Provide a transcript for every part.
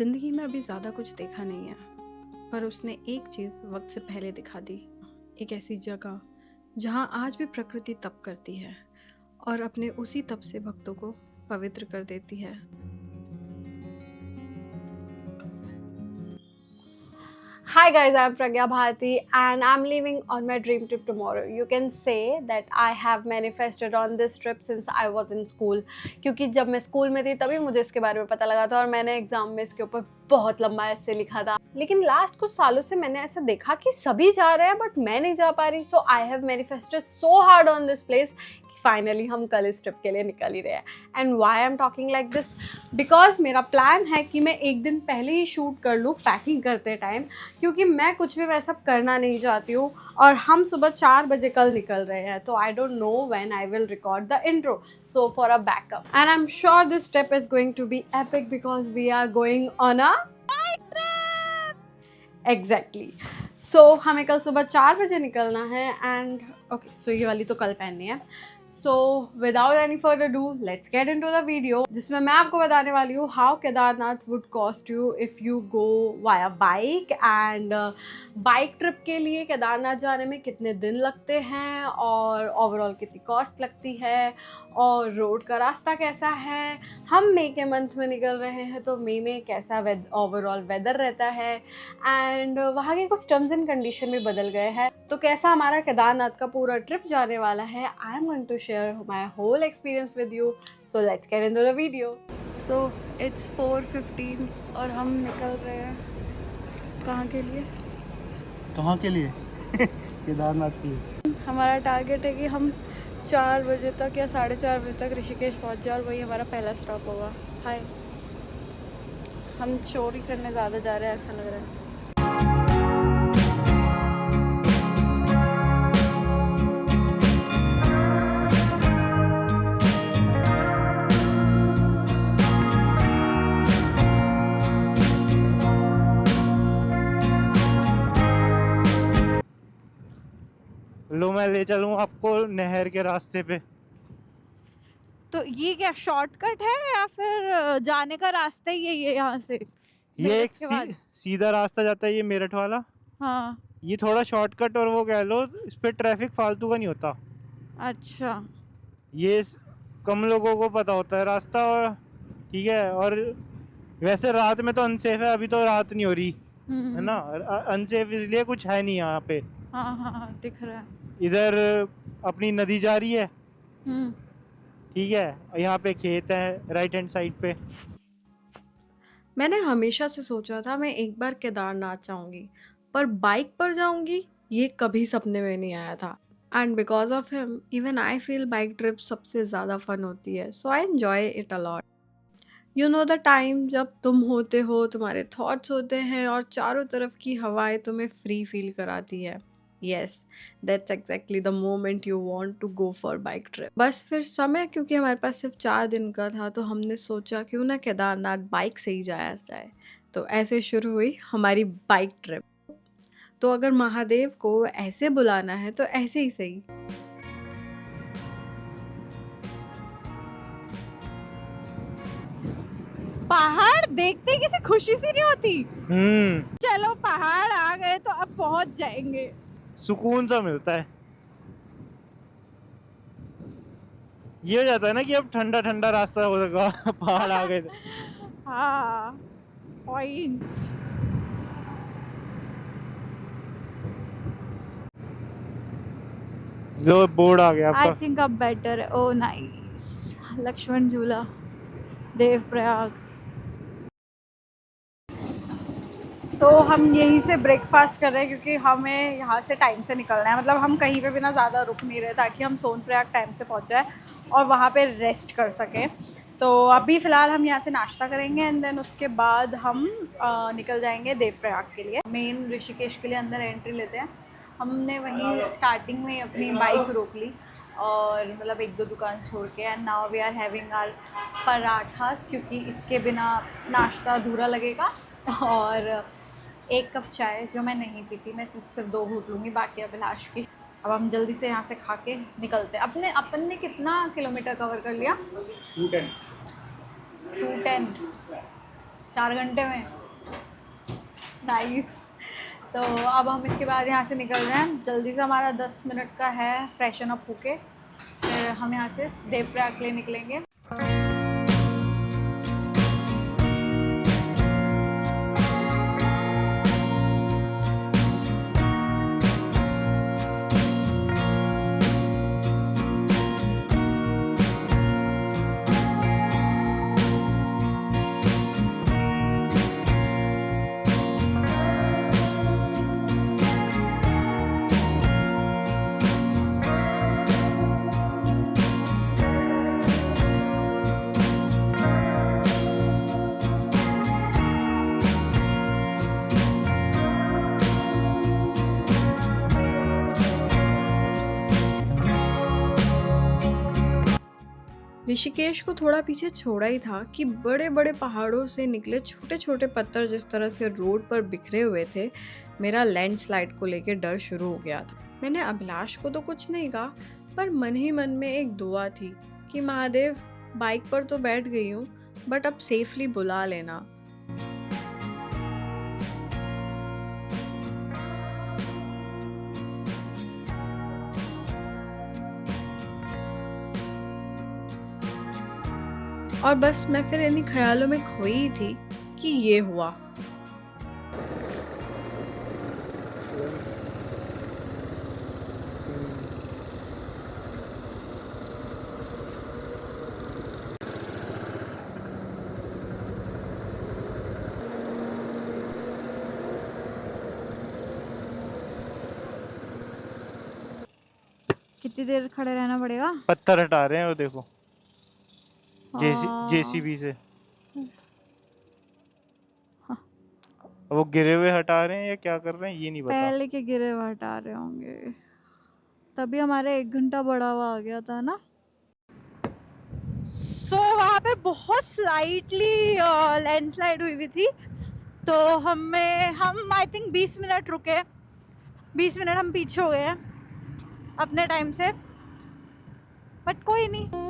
ज़िंदगी में अभी ज़्यादा कुछ देखा नहीं है, पर उसने एक चीज़ वक्त से पहले दिखा दी। एक ऐसी जगह जहाँ आज भी प्रकृति तप करती है और अपने उसी तप से भक्तों को पवित्र कर देती है। Hi guys, I'm Pragya Bharati and I'm leaving on my dream trip tomorrow. You can say that I have manifested on this trip since I was in school. क्योंकि जब मैं स्कूल में थी तभी मुझे इसके बारे में पता लगा था और मैंने एग्जाम में इसके ऊपर बहुत लंबा ऐसे लिखा था। लेकिन लास्ट कुछ सालों से मैंने ऐसा देखा कि सभी जा रहे हैं बट मैं नहीं जा पा रही। So I have manifested so hard on this place finally हम कल इस ट्रिप के लिए निकल ही रहे हैं। And why I am talking like this because मेरा प्लान है कि मैं एक दिन पहले ही शूट कर लूँ पैकिंग करते टाइम, क्योंकि मैं कुछ भी वैसा करना नहीं चाहती हूँ। और हम सुबह 4 बजे कल निकल रहे हैं, तो I don't know when I will record the intro, so for a backup and I am sure this trip is going to be epic because we are going on a bike trip. Exactly. So हमें कल सुबह 4 बजे निकलना है and okay, सो ये वाली तो कल पहननी है। So without any further do let's get into the video, जिसमें मैं आपको बताने वाली हूँ how Kedarnath would cost you if you go via bike and bike trip के लिए केदारनाथ जाने में कितने दिन लगते हैं और ओवरऑल कितनी कॉस्ट लगती है और रोड का रास्ता कैसा है। हम मई के मंथ में निकल रहे हैं तो मई में कैसा ओवरऑल वेदर रहता है एंड वहाँ के कुछ टर्म्स एंड कंडीशन भी बदल गए हैं, तो कैसा हमारा केदारनाथ का पूरा ट्रिप जाने वाला है। I am going to share my whole experience with you, so let's get into the video. So it's 4:15 और हम निकल रहे हैं कहाँ के लिए? कहाँ के लिए? केदारनाथ के लिए। हमारा टारगेट है कि हम 4 बजे तक या 4:30 बजे तक ऋषिकेश पहुँच जाए और वही हमारा पहला स्टॉप होगा। हाय, हम चोरी करने ज़्यादा जा रहे हैं ऐसा लग रहा है। लो मैं ले चलूँ आपको नहर के रास्ते पे। तो ये क्या शॉर्टकट है या फिर जाने का रास्ता ही यही है यहाँ से? ये मेरठ एक के बाद? सीधा रास्ता जाता है, ये मेरठ वाला। हाँ, ये थोड़ा शॉर्टकट और वो कह लो इस पे ट्रैफिक फालतू का नहीं होता। अच्छा। ये कम लोगों को पता होता है रास्ता, और ठीक है। और वैसे रात में तो अनसेफ है, अभी तो रात नहीं हो रही है ना। अनसेफ इसलिए कुछ है नहीं यहाँ पे। हाँ हाँ हाँ, दिख रहा है। इधर अपनी नदी जा रही है, हम्म। ठीक है। यहाँ पे खेत है राइट हैंड साइड पे। मैंने हमेशा से सोचा था मैं एक बार केदारनाथ जाऊंगी, पर बाइक पर जाऊंगी ये कभी सपने में नहीं आया था। And because of him even I feel bike trip सबसे ज़्यादा फन होती है, so I enjoy it a lot. You know the time जब तुम होते हो, तुम्हारे थॉट्स होते हैं और चारों तरफ की हवाएं तुम्हें फ्री फील कराती है। Yes, that's exactly the moment you want to go for bike trip. बस फिर समय, क्योंकि हमारे पास सिर्फ 4 दिन का था, तो हमने सोचा क्यों ना केदारनाथ बाइक से ही जाया जाए। तो ऐसे शुरू हुई हमारी बाइक ट्रिप। तो अगर महादेव को ऐसे बुलाना है तो ऐसे ही सही। पहाड़ देखते ही किसी खुशी सी नहीं होती? हम्म, चलो पहाड़ आ गए तो अब पहुंच जाएंगे। सुकून सा मिलता है। ये हो जाता है ना कि अब ठंडा ठंडा रास्ता होगा। पहाड़ आ गए। हाँ, पॉइंट। लो बोर्ड आ गया आई आपका। थिंक अब बेटर है। ओ नाइस, लक्ष्मण झूला, देवप्रयाग। तो हम यहीं से ब्रेकफास्ट कर रहे हैं क्योंकि हमें यहाँ से टाइम से निकलना है। मतलब हम कहीं पे भी ना ज़्यादा रुक नहीं रहे ताकि हम सोनप्रयाग टाइम से पहुँच जाए और वहाँ पे रेस्ट कर सकें। तो अभी फ़िलहाल हम यहाँ से नाश्ता करेंगे एंड देन उसके बाद हम निकल जाएंगे देवप्रयाग के लिए। मेन ऋषिकेश के लिए अंदर एंट्री लेते हैं। हमने वहीं स्टार्टिंग में अपनी बाइक रोक ली और मतलब 1-2 दुकान छोड़ के, and now we are having our parathas, क्योंकि इसके बिना नाश्ता अधूरा लगेगा। और 1 कप चाय जो मैं नहीं पीती, मैं सिर्फ 2 घूंट लूँगी, बाकी अभिलाष की। अब हम जल्दी से यहाँ से खा के निकलते हैं। अपन ने कितना किलोमीटर कवर कर लिया? 210। 4 घंटे में। नाइस। तो अब हम इसके बाद यहाँ से निकल रहे हैं जल्दी से, हमारा 10 मिनट का है फ्रेशन अप होके, फिर हम यहाँ से देवप्रयाग के लिए निकलेंगे। ऋषिकेश को थोड़ा पीछे छोड़ा ही था कि बड़े बड़े पहाड़ों से निकले छोटे छोटे पत्थर जिस तरह से रोड पर बिखरे हुए थे, मेरा लैंडस्लाइड को लेकर डर शुरू हो गया था। मैंने अभिलाष को तो कुछ नहीं कहा, पर मन ही मन में एक दुआ थी कि महादेव, बाइक पर तो बैठ गई हूँ, बट अब सेफली बुला लेना। और बस मैं फिर इन्हीं ख्यालों में खोई ही थी कि ये हुआ। कितनी देर खड़े रहना पड़ेगा? पत्थर हटा रहे हैं वो देखो, हाँ। जेसीबी से। हाँ। वो गिरे हुए हटा रहे हैं या क्या कर रहे हैं ये नहीं पता। पहले के गिरे हुए हटा रहे होंगे, तभी हमारे 1 घंटा बढ़ा हुआ आ गया था ना। वहाँ पे बहुत स्लाइटली लैंडस्लाइड हुई थी, तो हम आई थिंक 20 मिनट रुके, 20 मिनट हम पीछे हो गए हैं अपने टाइम से, बट कोई नहीं।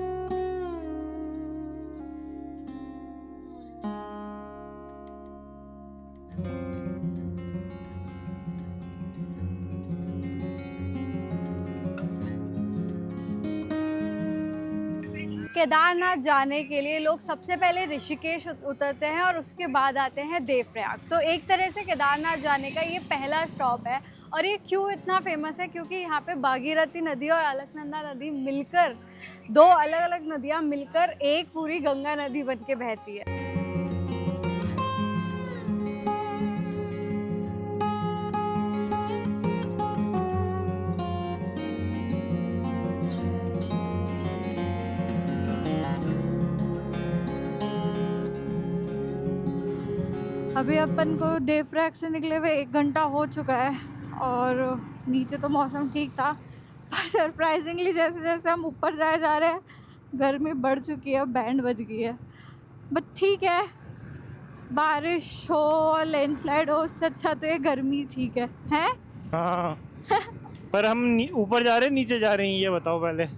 केदारनाथ जाने के लिए लोग सबसे पहले ऋषिकेश उतरते हैं और उसके बाद आते हैं देवप्रयाग। तो एक तरह से केदारनाथ जाने का ये पहला स्टॉप है। और ये क्यों इतना फेमस है? क्योंकि यहाँ पे भागीरथी नदी और अलकनंदा नदी मिलकर, 2 अलग अलग नदियाँ मिलकर एक पूरी गंगा नदी बन के बहती है। अभी अपन को देवप्रयाग से निकले हुए 1 घंटा हो चुका है और नीचे तो मौसम ठीक था, पर सरप्राइजिंगली जैसे जैसे हम ऊपर जा रहे हैं गर्मी बढ़ चुकी है, बैंड बज गई है। बट ठीक है, बारिश हो लैंडस्लाइड हो उससे अच्छा तो ये गर्मी ठीक है, हैं? हाँ पर हम ऊपर जा रहे हैं नीचे जा रहे हैं ये बताओ पहले।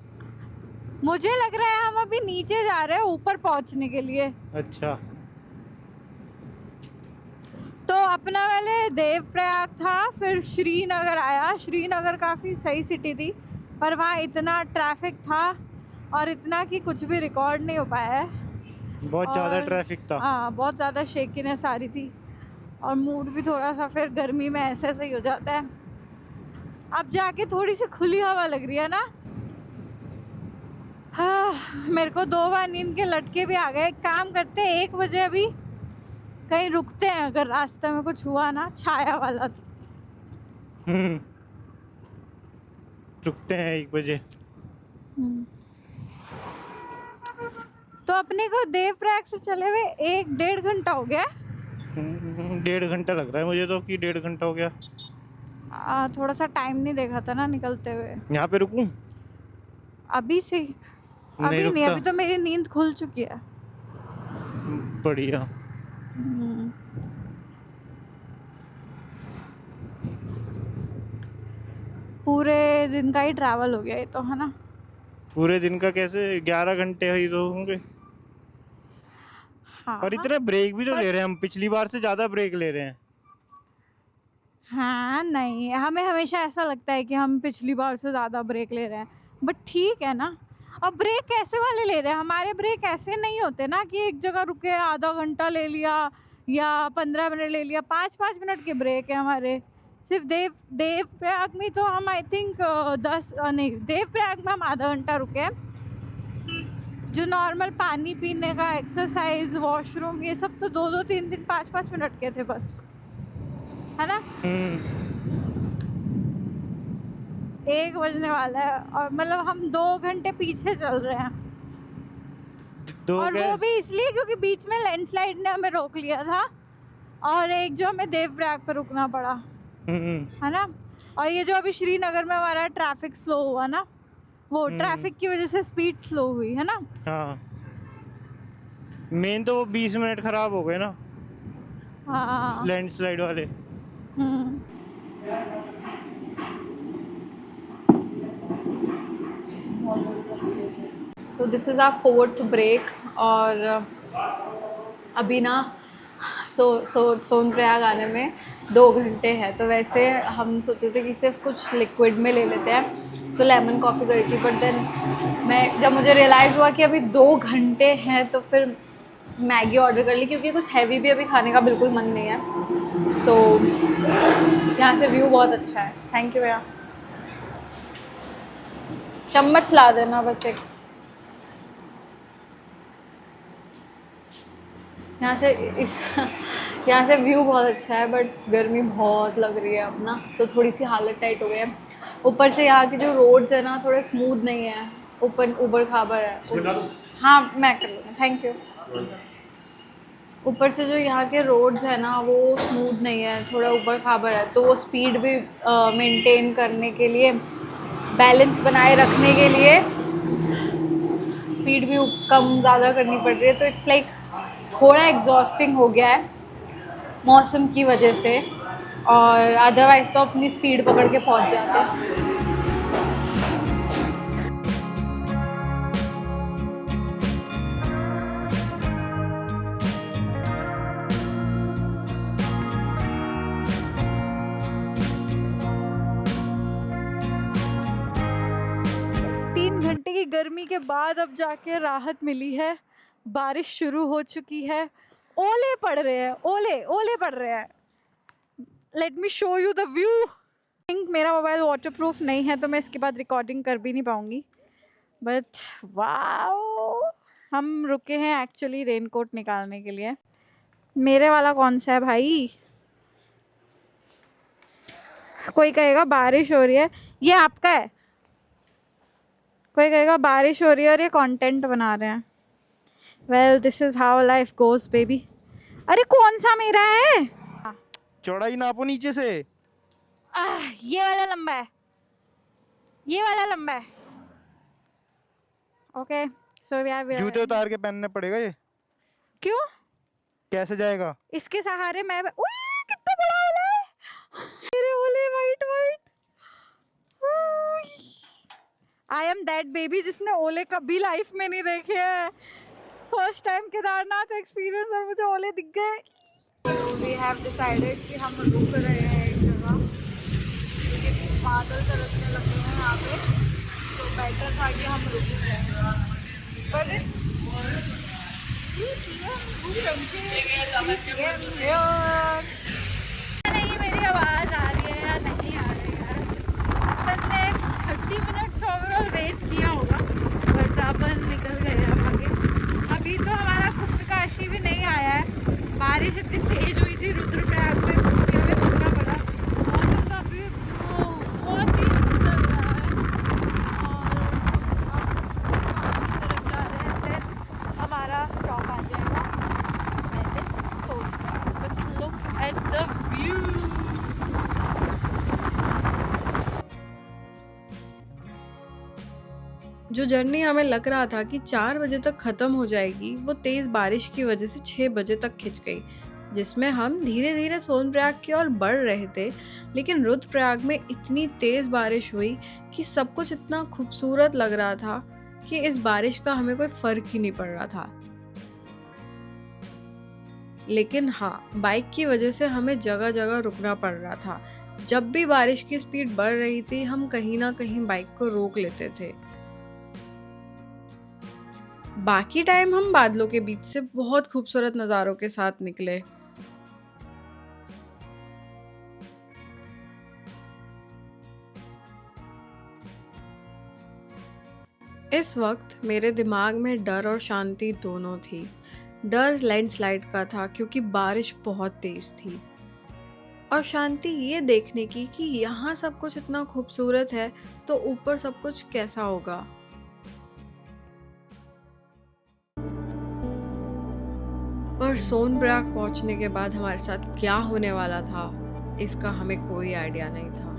मुझे लग रहा है हम अभी नीचे जा रहे हैं ऊपर पहुंचने के लिए। अच्छा, तो अपना पहले देवप्रयाग था, फिर श्रीनगर आया। श्रीनगर काफ़ी सही सिटी थी, पर वहाँ इतना ट्रैफिक था और इतना कि कुछ भी रिकॉर्ड नहीं हो पाया है। बहुत ज़्यादा ट्रैफिक था। हाँ, बहुत ज़्यादा शेकीनेस आ रही थी और मूड भी थोड़ा सा फिर गर्मी में ऐसे ही हो जाता है। अब जाके थोड़ी सी खुली हवा लग रही है ना। हाँ, मेरे को 2 बार नींद के लटके भी आ गए। एक काम करते हैं, 1 बजे अभी कहीं रुकते हैं, अगर रास्ते में कुछ हुआ ना छाया वाला। रुकते हैं 1 बजे। तो अपने को देवप्रयाग से चले हुए 1-1.5 घंटा हो गया। 1.5 घंटा लग रहा है मुझे तो कि 1.5 घंटा हो गया। थोड़ा सा टाइम नहीं देखा था ना निकलते हुए। यहाँ पे रुकूं? अभी से अभी नहीं, अभी तो मेरी नींद खुल चुकी है। बढ़िया। पूरे दिन का ही ट्रैवल हो गया ये तो, है ना? पूरे दिन का कैसे? 11 घंटे ही तो होंगे। हाँ और इतने ब्रेक भी तो ले रहे हैं हम, पिछली बार से ज्यादा ब्रेक ले रहे हैं। हाँ नहीं, हमें हमेशा ऐसा लगता है कि हम पिछली बार से ज़्यादा ब्रेक ले रहे हैं, बट ठीक है ना। अब ब्रेक कैसे वाले ले रहे हैं? हमारे ब्रेक ऐसे नहीं होते ना कि एक जगह रुके आधा घंटा ले लिया या 15 मिनट ले लिया, 5-5 मिनट के ब्रेक है हमारे। सिर्फ देव प्रयाग में तो हम आई थिंक 10 नहीं, देव प्रयाग में हम आधा घंटा रुके हैं। जो नॉर्मल पानी पीने का, एक्सरसाइज, वॉशरूम, ये सब तो 2-2, 3-3, 5-5 मिनट के थे बस, है ना। 1 बजने वाला है और मतलब हम 2 घंटे पीछे चल रहे हैं। और वो भी इसलिए क्योंकि बीच में लैंडस्लाइड ने हमें रोक लिया था, और एक जो हमें देवप्रयाग पे रुकना पड़ा, है ना। और ये जो अभी श्रीनगर में हमारा ट्रैफिक स्लो हुआ ना, वो ट्रैफिक की वजह से स्पीड स्लो हुई, है ना। हाँ, मेन तो वो 20 मिनट खराब हो गए ना, हाँ। लैंडस्लाइड वाले। So this is our 4th break. और अभी ना सोनप्रयाग आने में 2 घंटे हैं, तो वैसे हम सोचे थे कि सिर्फ कुछ लिक्विड में ले लेते हैं। सो लेमन कॉफ़ी करी थी, बट देन जब मुझे रियलाइज़ हुआ कि अभी 2 घंटे हैं, तो फिर मैगी ऑर्डर कर ली, क्योंकि कुछ हैवी भी अभी खाने का बिल्कुल मन नहीं है। सो यहाँ से व्यू बहुत अच्छा है। थैंक यू भैया। चम्मच ला देना बस एक। यहाँ से व्यू बहुत अच्छा है, बट गर्मी बहुत लग रही है अब ना, तो थोड़ी सी हालत टाइट हो गई है। ऊपर से यहाँ के जो रोड्स है ना, थोड़े स्मूथ नहीं है, ऊबड़ खाबड़ है। हाँ मैं कर लूँगी, थैंक यू। ऊपर से जो यहाँ के रोड्स है ना, वो स्मूथ नहीं है, थोड़ा ऊबड़ खाबड़ है, तो वो स्पीड भी मेंटेन करने के लिए, बैलेंस बनाए रखने के लिए स्पीड भी कम ज़्यादा करनी पड़ रही है। तो इट्स लाइक थोड़ा एग्जॉस्टिंग हो गया है मौसम की वजह से, और अदरवाइज़ तो अपनी स्पीड पकड़ के पहुँच जाते हैं। 3 घंटे की गर्मी के बाद अब जाके राहत मिली है। बारिश शुरू हो चुकी है, ओले पड़ रहे हैं, ओले पड़ रहे हैं। Let me show you the view. Think मेरा मोबाइल वाटरप्रूफ नहीं है, तो मैं इसके बाद रिकॉर्डिंग कर भी नहीं पाऊँगी, बट वाओ। हम रुके हैं एक्चुअली रेनकोट निकालने के लिए। मेरे वाला कौन सा है भाई? कोई कहेगा बारिश हो रही है, ये आपका है। कोई कहेगा बारिश हो रही है और ये कंटेंट बना रहे हैं। Well this is how life goes baby. अरे कौन सा मेरा है? चौड़ाई नापो नीचे से। ये वाला लंबा है, ये वाला लंबा है। ओके सो जूते उतार के पहनने पड़ेगा ये। क्यों? कैसे जाएगा? इसके सहारे मैं कितना बड़ा ओला है मेरे ओले, white white. I am that baby जिसने ओले कभी लाइफ में नहीं देखे हैं। फर्स्ट टाइम केदारनाथ एक्सपीरियंस और मुझे ओले दिख गए। वी हैव डिसाइडेड कि हम रुक रहे हैं एक जगह, क्योंकि बादल गरजने लगे हैं यहाँ पे, तो बेटर था कि हम रुक जाए। बट इट्स नहीं, मेरी आवाज़ आ रही है या नहीं आ रही है? अपन ने 30 मिनट्स ओवरऑल वेट किया होगा, बट अपन निकल गए हैं आगे। अभी तो हमारा गुप्तकाशी भी नहीं आया है। बारिश इतनी तेज हुई थी रुद्रप्रयाग में कि हमें रुकना पड़ा। मौसम तो अभी बहुत ही सुंदर हो रहा है, और अब काशी की तरफ जा रहे हैं। देन हमारा स्टॉप आ जाएगा Sonprayag. But look at the view. जो जर्नी हमें लग रहा था कि 4 बजे तक ख़त्म हो जाएगी, वो तेज़ बारिश की वजह से 6 बजे तक खिंच गई, जिसमें हम धीरे धीरे सोनप्रयाग की ओर बढ़ रहे थे। लेकिन रुद्रप्रयाग में इतनी तेज़ बारिश हुई कि सब कुछ इतना खूबसूरत लग रहा था कि इस बारिश का हमें कोई फ़र्क ही नहीं पड़ रहा था। लेकिन हाँ, बाइक की वजह से हमें जगह-जगह रुकना पड़ रहा था। जब भी बारिश की स्पीड बढ़ रही थी, हम कहीं न कहीं बाइक को रोक लेते थे। बाकी टाइम हम बादलों के बीच से बहुत खूबसूरत नज़ारों के साथ निकले। इस वक्त मेरे दिमाग में डर और शांति दोनों थी। डर लैंडस्लाइड का था क्योंकि बारिश बहुत तेज थी, और शांति ये देखने की कि यहाँ सब कुछ इतना खूबसूरत है तो ऊपर सब कुछ कैसा होगा। पर सोनप्रयाग पहुंचने के बाद हमारे साथ क्या होने वाला था, इसका हमें कोई आइडिया नहीं था।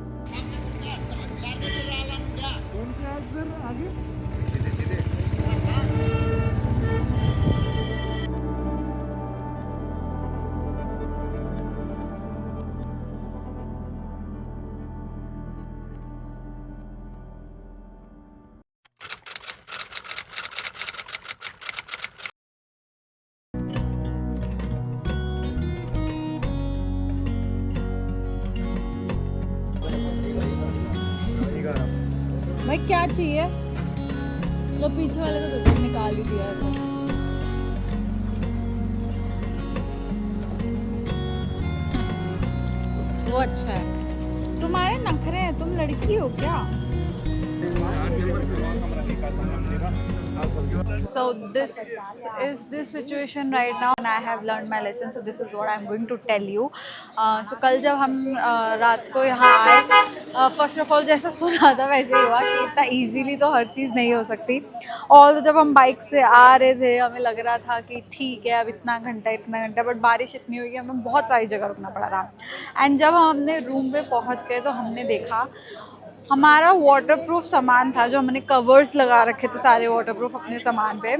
भाई क्या चाहिए? लो पीछे वाले को तो निकाल ही दिया है। वो अच्छा है। तुम्हारे नखरे हैं, तुम लड़की हो क्या? So this is the situation right now and I have learned my lesson, so this is what I'm going to tell you. So कल जब हम रात को यहाँ आए, फर्स्ट ऑफ ऑल जैसा सुना था वैसे ही हुआ कि इतना इजीली तो हर चीज़ नहीं हो सकती। और जब हम बाइक से आ रहे थे हमें लग रहा था कि ठीक है अब इतना घंटा, बट बारिश इतनी हुई कि हमें बहुत सारी जगह रुकना पड़ा था। एंड जब हम अपने रूम पे पहुँच गए तो हमने देखा हमारा वाटरप्रूफ सामान था, जो हमने कवर्स लगा रखे थे सारे वाटरप्रूफ अपने सामान पे,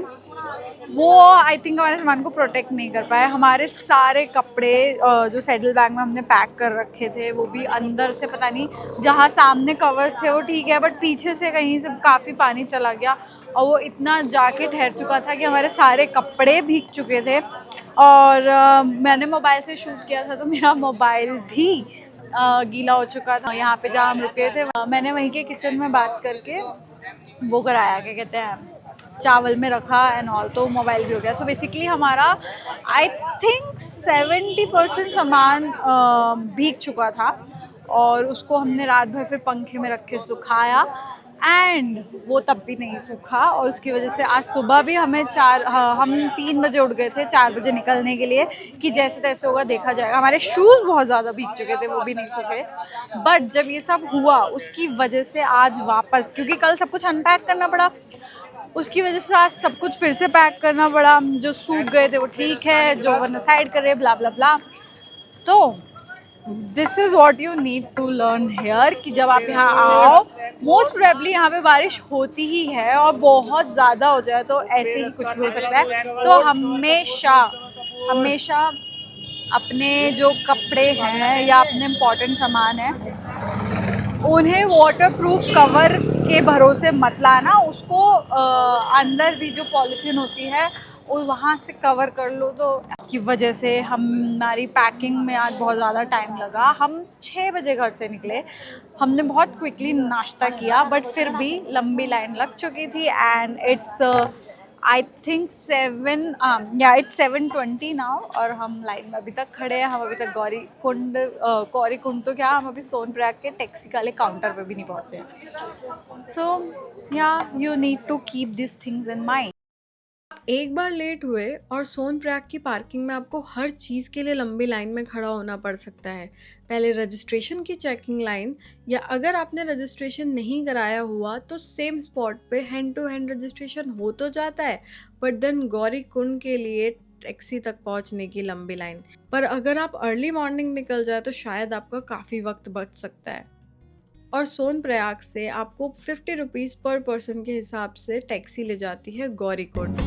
वो आई थिंक हमारे सामान को प्रोटेक्ट नहीं कर पाए। हमारे सारे कपड़े जो सैडल बैग में हमने पैक कर रखे थे वो भी अंदर से, पता नहीं, जहाँ सामने कवर्स थे वो ठीक है बट पीछे से कहीं से काफ़ी पानी चला गया और वो इतना जाके ठहर चुका था कि हमारे सारे कपड़े भीग चुके थे। और मैंने मोबाइल से शूट किया था तो मेरा मोबाइल भी गीला हो चुका था। यहाँ पे जहाँ हम रुके थे मैंने वहीं के किचन में बात करके वो कराया, क्या कहते हैं, चावल में रखा एंड ऑल, तो मोबाइल भी हो गया। सो बेसिकली हमारा आई थिंक 70% सामान भीग चुका था और उसको हमने रात भर फिर पंखे में रख के सुखाया एंड वो तब भी नहीं सूखा। और उसकी वजह से आज सुबह भी हम 3 बजे उठ गए थे 4 बजे निकलने के लिए कि जैसे तैसे होगा देखा जाएगा। हमारे शूज़ बहुत ज़्यादा भीग चुके थे, वो भी नहीं सूखे। बट जब ये सब हुआ उसकी वजह से आज वापस, क्योंकि कल सब कुछ अनपैक करना पड़ा, उसकी वजह से आज सब कुछ फिर से पैक करना पड़ा। जो सूख गए थे वो ठीक है, जो वरना साइड करे ब्ला ब्ला ब्ला। तो this is what you need to learn here कि जब आप यहाँ आओ, मोस्ट प्रोबेबली यहाँ पे बारिश होती ही है और बहुत ज़्यादा हो जाए तो ऐसे ही कुछ भी हो सकता है। तो हमेशा हमेशा अपने जो कपड़े हैं या अपने इम्पोर्टेंट सामान है उन्हें वाटरप्रूफ कवर के भरोसे मत लाना। उसको अंदर भी जो पॉलीथीन होती है और वहाँ से कवर कर लो। तो इसकी वजह से हमारी पैकिंग में आज बहुत ज़्यादा टाइम लगा। हम 6 बजे घर से निकले, हमने बहुत क्विकली नाश्ता किया बट फिर भी लंबी लाइन लग चुकी थी and it's I think 7:20 now और हम लाइन में अभी तक खड़े हैं। हम अभी तक गौरी कुंड तो क्या, हम अभी सोनप्रयाग के टैक्सी वाले काउंटर पे भी नहीं पहुँचे। So yeah you need to keep this things in mind. एक बार लेट हुए और सोनप्रयाग की पार्किंग में आपको हर चीज़ के लिए लंबी लाइन में खड़ा होना पड़ सकता है। पहले रजिस्ट्रेशन की चेकिंग लाइन, या अगर आपने रजिस्ट्रेशन नहीं कराया हुआ तो सेम स्पॉट पे हैंड टू हैंड रजिस्ट्रेशन हो तो जाता है, बट देन गौरी कुंड के लिए टैक्सी तक पहुंचने की लंबी लाइन। पर अगर आप अर्ली मॉर्निंग निकल जाए तो शायद आपका काफ़ी वक्त बच सकता है। और सोनप्रयाग से आपको 50 रुपीज़ पर पर्सन के हिसाब से टैक्सी ले जाती है गौरी कुंड।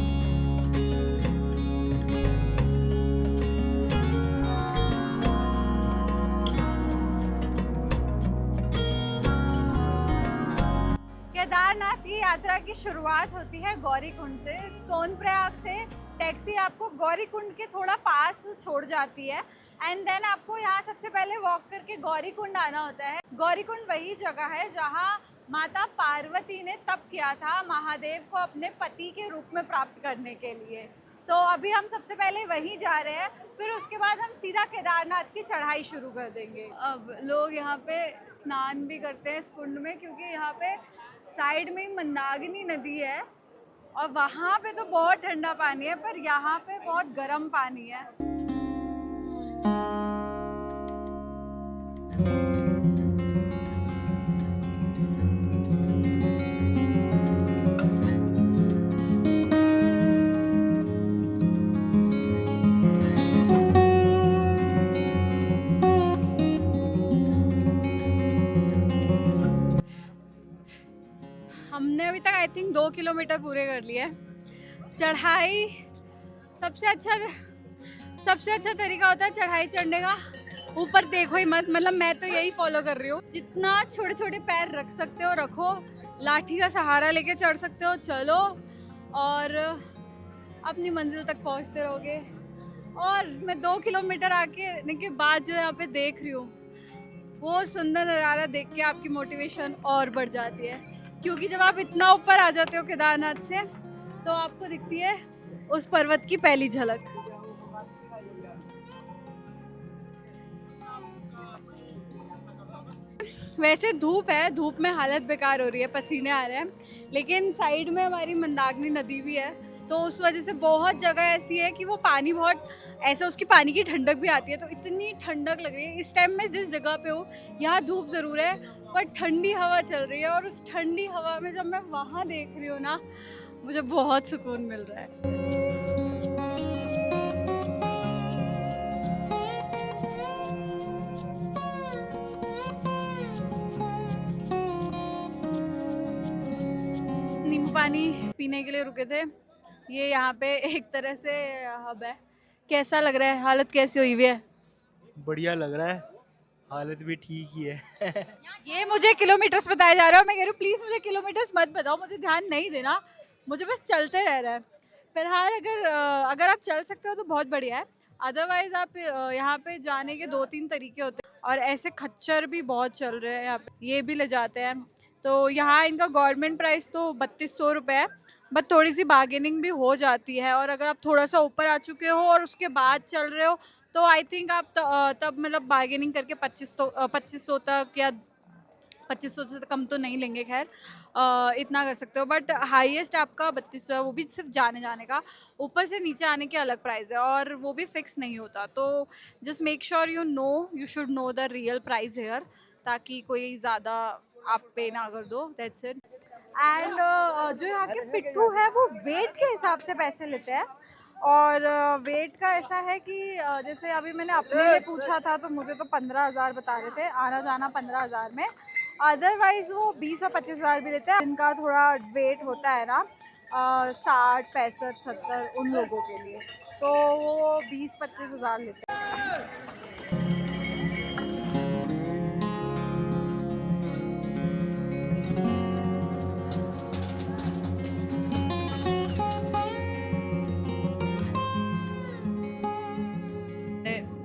केदारनाथ की यात्रा की शुरुआत होती है गौरी कुंड से। सोनप्रयाग से टैक्सी आपको गौरीकुंड के थोड़ा पास छोड़ जाती है एंड देन आपको यहाँ सबसे पहले वॉक करके गौरीकुंड आना होता है। गौरीकुंड वही जगह है जहाँ माता पार्वती ने तप किया था महादेव को अपने पति के रूप में प्राप्त करने के लिए। तो अभी हम सबसे पहले वहीं जा रहे हैं, फिर उसके बाद हम सीधा केदारनाथ की चढ़ाई शुरू कर देंगे। अब लोग यहाँ पे स्नान भी करते हैं इस कुंड में, क्योंकि यहाँ पे साइड में ही मंदाकिनी नदी है और वहाँ पे तो बहुत ठंडा पानी है, पर यहाँ पे बहुत गर्म पानी है। हमने अभी तक आई थिंक 2 किलोमीटर पूरे कर लिए। चढ़ाई सबसे अच्छा तरीका होता है चढ़ाई चढ़ने का, ऊपर देखो ही मत। मतलब मैं तो यही फॉलो कर रही हूँ, जितना छोटे छोटे पैर रख सकते हो रखो, लाठी का सहारा लेके चढ़ सकते हो चलो, और अपनी मंजिल तक पहुँचते रहोगे। और मैं 2 किलोमीटर आके के बाद जो यहाँ पे देख रही हूँ, वो सुंदर नज़ारा देख के आपकी मोटिवेशन और बढ़ जाती है, क्योंकि जब आप इतना ऊपर आ जाते हो केदारनाथ से तो आपको दिखती है उस पर्वत की पहली झलक। वैसे धूप है, धूप में हालत बेकार हो रही है, पसीने आ रहे हैं, लेकिन साइड में हमारी मंदाकिनी नदी भी है, तो उस वजह से बहुत जगह ऐसी है कि वो पानी बहुत ऐसा, उसकी पानी की ठंडक भी आती है, तो इतनी ठंडक लग रही है। इस टाइम में जिस जगह पे हूँ यहाँ धूप ज़रूर है पर ठंडी हवा चल रही है, और उस ठंडी हवा में जब मैं वहाँ देख रही हूँ ना, मुझे बहुत सुकून मिल रहा है। नींबू पानी पीने के लिए रुके थे, ये यहाँ पे एक तरह से हब है। कैसा लग रहा है, हालत कैसी हुई हुई है? बढ़िया लग रहा है, हालत भी ठीक ही है। ये मुझे किलोमीटर्स बताया जा रहा है, मैं कह रही हूँ प्लीज़ मुझे किलोमीटर्स मत बताओ, मुझे ध्यान नहीं देना, मुझे बस चलते रह रहा है। फिलहाल अगर आप चल सकते हो तो बहुत बढ़िया है, अदरवाइज़ आप यहाँ पे जाने के 2-3 तरीके होते हैं, और ऐसे खच्चर भी बहुत चल रहे हैं यहाँ पे, ये भी ले जाते हैं। तो यहाँ इनका गवर्नमेंट प्राइस तो 3200 रुपये है, बट थोड़ी सी बार्गेनिंग भी हो जाती है, और अगर आप थोड़ा सा ऊपर आ चुके हो और उसके बाद चल रहे हो तो आई थिंक आप तब मतलब बार्गेनिंग करके 2500 तक, या 2500 से कम तो नहीं लेंगे, खैर इतना कर सकते हो, बट हाईएस्ट आपका 3200 है, वो भी सिर्फ जाने का। ऊपर से नीचे आने के अलग प्राइस है, और वो भी फिक्स नहीं होता, तो just make sure you should know the real price here, ताकि कोई ज़्यादा आप पे ना कर दो, दैट्स इट। एंड जो यहाँ के पिट्ठू है वो वेट के हिसाब से पैसे लेते हैं, और वेट का ऐसा है कि जैसे अभी मैंने अपने लिए पूछा था तो मुझे तो 15,000 बता रहे थे, आना जाना 15,000 में। अदरवाइज़ वो 20 और 25,000 भी लेते हैं, जिनका थोड़ा वेट होता है ना 60, 65, 70 उन लोगों के लिए, तो वो 20-25,000 लेते हैं।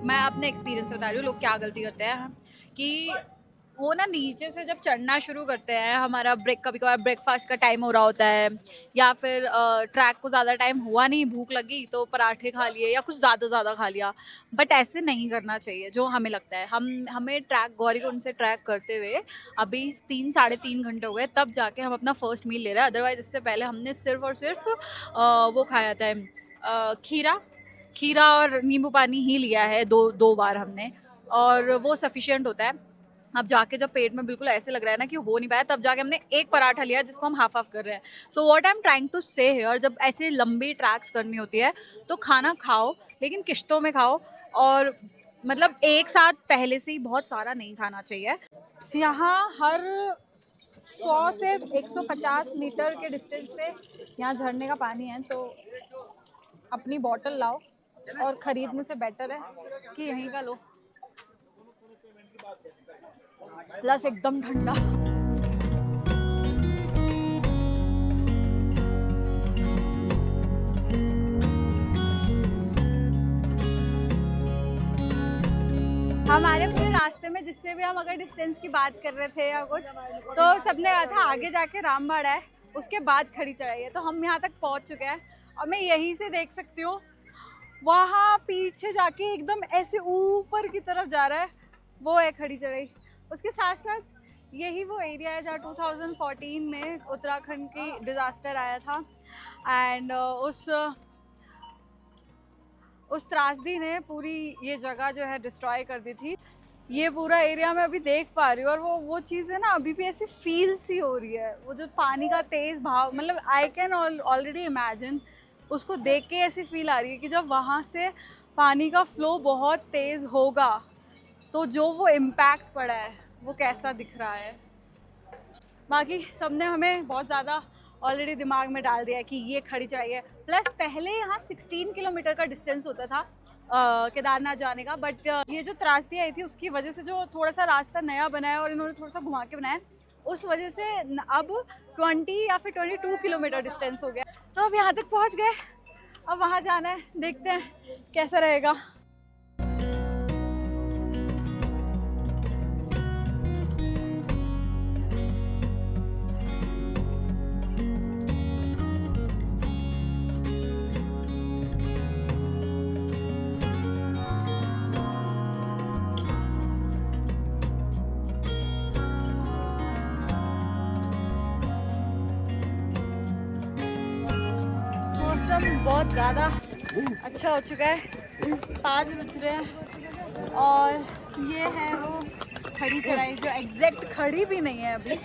मैं अपने एक्सपीरियंस से बता रही हूँ, लोग क्या गलती करते हैं कि वो ना नीचे से जब चढ़ना शुरू करते हैं, हमारा कभी कभार ब्रेकफास्ट का टाइम हो रहा होता है, या फिर ट्रैक को ज़्यादा टाइम हुआ नहीं, भूख लगी तो पराठे खा लिए या कुछ ज़्यादा खा लिया, बट ऐसे नहीं करना चाहिए जो हमें लगता है। हमें ट्रैक गौरीकुंड से ट्रैक करते हुए अभी 3-3.5 घंटे हो गए, तब जाके हम अपना फर्स्ट मील ले रहे हैं। अदरवाइज इससे पहले हमने सिर्फ और सिर्फ वो खाया था, खीरा और नींबू पानी ही लिया है, दो बार हमने, और वो सफिशिएंट होता है। अब जाके जब पेट में बिल्कुल ऐसे लग रहा है ना कि हो नहीं पाया, तब जाके हमने एक पराठा लिया जिसको हम हाफ कर रहे हैं। So what I am trying to say here, जब ऐसे लंबी ट्रैक्स करनी होती है तो खाना खाओ, लेकिन किश्तों में खाओ, और मतलब एक साथ पहले से ही बहुत सारा नहीं खाना चाहिए। यहाँ हर 100 से 150 मीटर के डिस्टेंस पे यहाँ झरने का पानी है, तो अपनी बॉटल लाओ, और ख़रीदने से बेटर है कि यहीं का लो, प्लस एकदम ठंडा। हमारे पूरे रास्ते में जिससे भी हम अगर डिस्टेंस की बात कर रहे थे या कुछ, तो सबने कहा था आगे जाके रामबाड़ा है, उसके बाद खड़ी चढ़ाई है। तो हम यहाँ तक पहुँच चुके हैं और मैं यहीं से देख सकती हूँ, वहाँ पीछे जाके एकदम ऐसे ऊपर की तरफ जा रहा है, वो है खड़ी चढ़ाई। उसके साथ साथ यही वो एरिया है जहाँ 2014 में उत्तराखंड की डिज़ास्टर आया था एंड उस त्रासदी ने पूरी ये जगह जो है डिस्ट्रॉय कर दी थी। ये पूरा एरिया मैं अभी देख पा रही हूँ और वो चीज़ है ना, अभी भी ऐसी फील सी हो रही है। वो जो पानी का तेज़ भाव, मतलब आई कैन ऑलरेडी इमेजिन, उसको देख के ऐसी फील आ रही है कि जब वहाँ से पानी का फ्लो बहुत तेज़ होगा तो जो वो इम्पैक्ट पड़ा है वो कैसा दिख रहा है। बाकी सबने हमें बहुत ज़्यादा ऑलरेडी दिमाग में डाल दिया है कि ये खड़ी चढ़ाई है। प्लस पहले यहाँ 16 किलोमीटर का डिस्टेंस होता था केदारनाथ जाने का, बट ये जो त्रासदी आई थी उसकी वजह से जो थोड़ा सा रास्ता नया बनाया और इन्होंने थोड़ा सा घुमा के बनाया, उस वजह से अब 20 या फिर 22 किलोमीटर डिस्टेंस हो गया। तो अब यहाँ तक पहुँच गए, अब वहाँ जाना है, देखते हैं कैसा रहेगा। मौसम बहुत ज़्यादा अच्छा हो चुका है, 5 बज रहे हैं और ये है वो खड़ी चढ़ाई जो एग्जैक्ट खड़ी भी नहीं है अभी।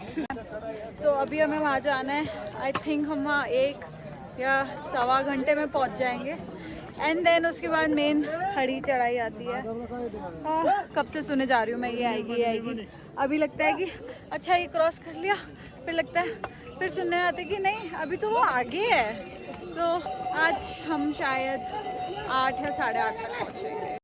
तो अभी हमें वहाँ जाना है। आई थिंक हम वहाँ 1 या सवा घंटे में पहुँच जाएंगे एंड देन उसके बाद मेन खड़ी चढ़ाई आती है। कब से सुने जा रही हूँ मैं, ये आएगी। अभी लगता है कि अच्छा ये क्रॉस कर लिया, फिर लगता है फिर सुनने आते कि नहीं अभी तो वो आगे है। तो आज हम शायद 8 या 8:30 तक पहुँचेंगे।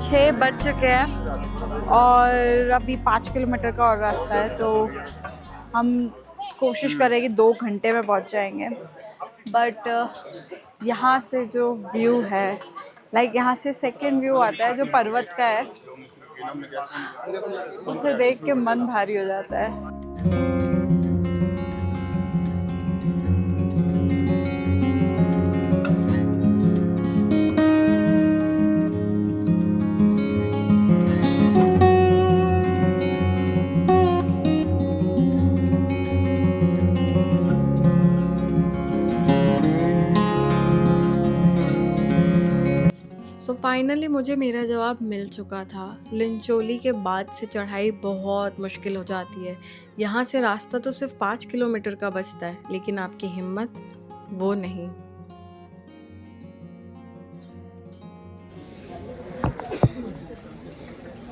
छः बज चुके हैं और अभी 5 किलोमीटर का और रास्ता है, तो हम कोशिश करेंगे 2 घंटे में पहुंच जाएंगे। बट यहाँ से जो व्यू है, लाइक यहाँ से सेकंड व्यू आता है जो पर्वत का है, उसे देख के मन भारी हो जाता है। सो फाइनली मुझे मेरा जवाब मिल चुका था। लिंचोली के बाद से चढ़ाई बहुत मुश्किल हो जाती है। यहाँ से रास्ता तो सिर्फ 5 किलोमीटर का बचता है, लेकिन आपकी हिम्मत वो नहीं।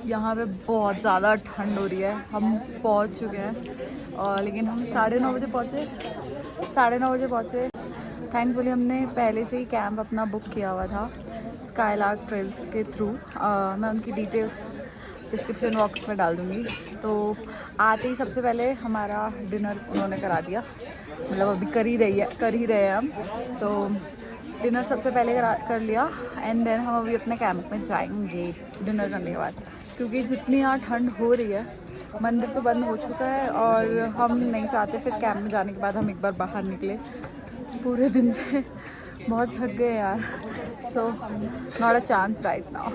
यहाँ पे बहुत ज़्यादा ठंड हो रही है। हम पहुँच चुके हैं और लेकिन हम 9:30 बजे पहुँचे। थैंकफुली हमने पहले से ही कैंप अपना बुक किया हुआ था स्काईलार्क ट्रेल्स के थ्रू। मैं उनकी डिटेल्स डिस्क्रिप्शन बॉक्स में डाल दूँगी। तो आते ही सबसे पहले हमारा डिनर उन्होंने करा दिया, मतलब अभी कर ही रहे हैं हम। तो डिनर सबसे पहले कर लिया एंड देन हम अभी अपने कैंप में जाएंगे डिनर करने के बाद, क्योंकि जितनी यहाँ ठंड हो रही है, मंदिर तो बंद हो चुका है और हम नहीं चाहते फिर कैंप में जाने के बाद हम एक बार बाहर निकले। पूरे दिन से बहुत थक गए यार, so not a chance right now.